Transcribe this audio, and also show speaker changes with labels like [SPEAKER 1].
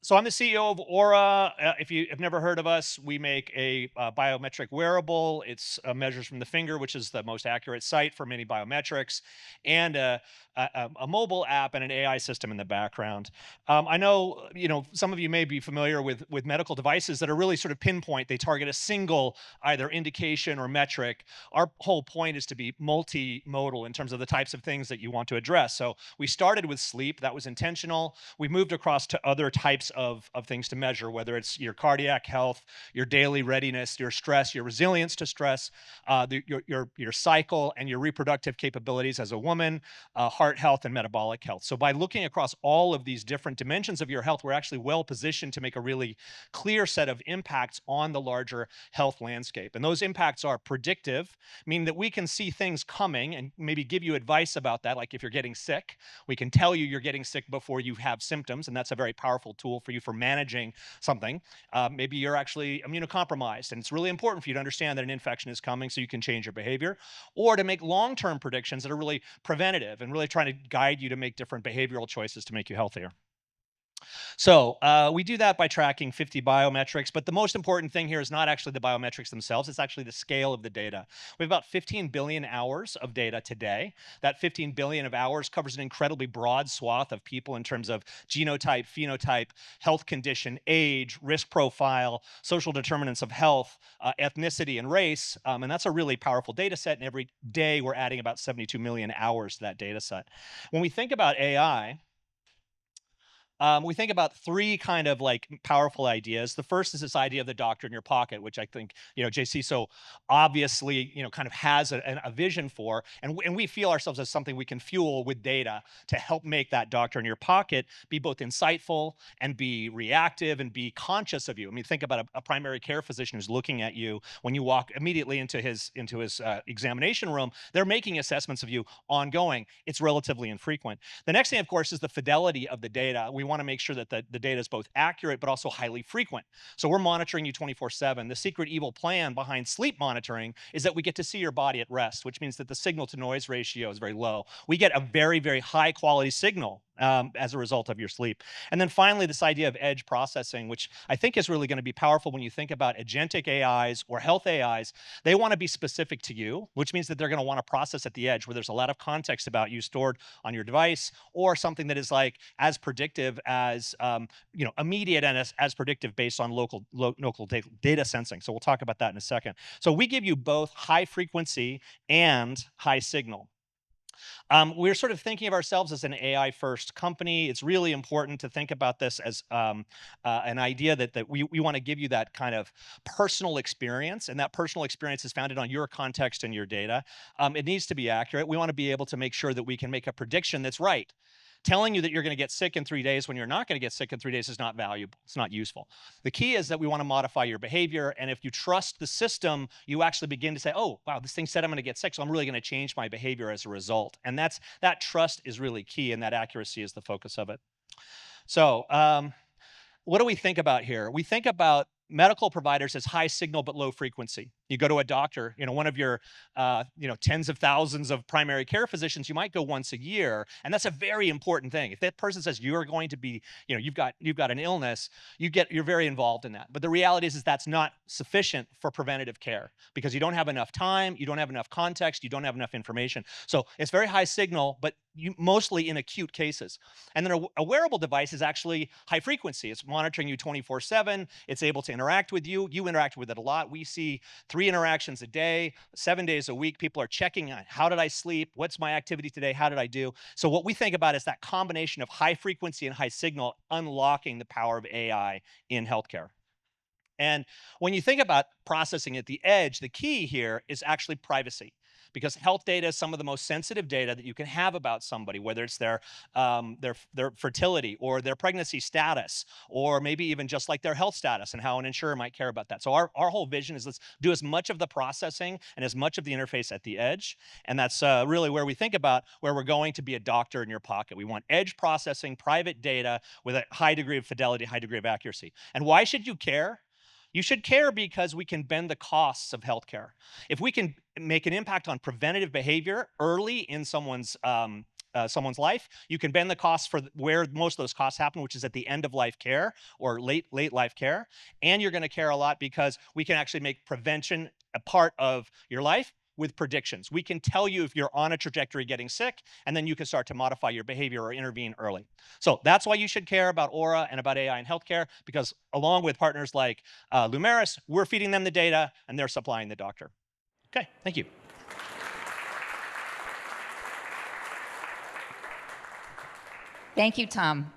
[SPEAKER 1] So I'm the CEO of Aura. If you have never heard of us, we make a biometric wearable. It's measures from the finger, which is the most accurate site for many biometrics, and a mobile app and an AI system in the background. I know, some of you may be familiar with medical devices that are really sort of pinpoint. They target a single either indication or metric. Our whole point is to be multimodal in terms of the types of things that you want to address. So we started with sleep. That was intentional. We moved across to other types of things to measure, whether it's your cardiac health, your daily readiness, your stress, your resilience to stress, your cycle, and your reproductive capabilities as a woman, heart health, and metabolic health. So by looking across all of these different dimensions of your health, we're actually well positioned to make a really clear set of impacts on the larger health landscape. And those impacts are predictive, meaning that we can see things coming and maybe give you advice about that. Like if you're getting sick, we can tell you you're getting sick before you have symptoms, and that's a very powerful tool for you for managing something. Maybe you're actually immunocompromised, and it's really important for you to understand that an infection is coming so you can change your behavior, or to make long-term predictions that are really preventative and really trying to guide you to make different behavioral choices to make you healthier. So we do that by tracking 50 biometrics, but the most important thing here is not actually the biometrics themselves, it's actually the scale of the data. We have about 15 billion hours of data today. That 15 billion of hours covers an incredibly broad swath of people in terms of genotype, phenotype, health condition, age, risk profile, social determinants of health, ethnicity, and race. And that's a really powerful data set. And every day we're adding about 72 million hours to that data set. When we think about AI, we think about three kind of like powerful ideas. The first is this idea of the doctor in your pocket, which I think JC so obviously kind of has a vision for, and we feel ourselves as something we can fuel with data to help make that doctor in your pocket be both insightful and be reactive and be conscious of you. I mean, think about a primary care physician who's looking at you when you walk immediately into his examination room. They're making assessments of you ongoing. It's relatively infrequent. The next thing, of course, is the fidelity of the data. We want to make sure that the data is both accurate but also highly frequent. So we're monitoring you 24/7. The secret evil plan behind sleep monitoring is that we get to see your body at rest, which means that the signal to noise ratio is very low. We get a very, very high quality signal as a result of your sleep. And then finally, this idea of edge processing, which I think is really going to be powerful when you think about agentic AIs or health AIs. They want to be specific to you, which means that they're going to want to process at the edge where there's a lot of context about you stored on your device, or something that is like as predictive as immediate and as predictive based on local data sensing. So we'll talk about that in a second. So we give you both high frequency and high signal. We're sort of thinking of ourselves as an AI first company. It's really important to think about this as an idea that we want to give you that kind of personal experience, and that personal experience is founded on your context and your data. It needs to be accurate. We want to be able to make sure that we can make a prediction that's right. Telling you that you're going to get sick in 3 days when you're not going to get sick in 3 days is not valuable. It's not useful. The key is that we want to modify your behavior. And if you trust the system, you actually begin to say, oh, wow, this thing said I'm going to get sick, so I'm really going to change my behavior as a result. And that trust is really key, and that accuracy is the focus of it. So what do we think about here? We think about medical providers as high signal but low frequency. You go to a doctor, one of your, tens of thousands of primary care physicians, you might go once a year, and that's a very important thing. If that person says you're going to be, you've got an illness, you're very involved in that. But the reality is that's not sufficient for preventative care because you don't have enough time, you don't have enough context, you don't have enough information. So it's very high signal, but mostly in acute cases. And then a wearable device is actually high frequency. It's monitoring you 24/7. It's able to interact with you. You interact with it a lot. We see 3 interactions a day, 7 days a week. People are checking on how did I sleep? What's my activity today? How did I do? So what we think about is that combination of high frequency and high signal unlocking the power of AI in healthcare. And when you think about processing at the edge, the key here is actually privacy, because health data is some of the most sensitive data that you can have about somebody, whether it's their fertility or their pregnancy status, or maybe even just like their health status and how an insurer might care about that. So our whole vision is let's do as much of the processing and as much of the interface at the edge. And that's really where we think about where we're going to be a doctor in your pocket. We want edge processing, private data with a high degree of fidelity, high degree of accuracy. And why should you care? You should care because we can bend the costs of healthcare. If we can make an impact on preventative behavior early in someone's someone's life. You can bend the costs for where most of those costs happen, which is at the end of life care or late life care. And you're going to care a lot because we can actually make prevention a part of your life with predictions. We can tell you if you're on a trajectory getting sick, and then you can start to modify your behavior or intervene early. So that's why you should care about Oura and about AI in healthcare, because along with partners like Lumeris, we're feeding them the data and they're supplying the doctor. Okay, thank you.
[SPEAKER 2] Thank you, Tom.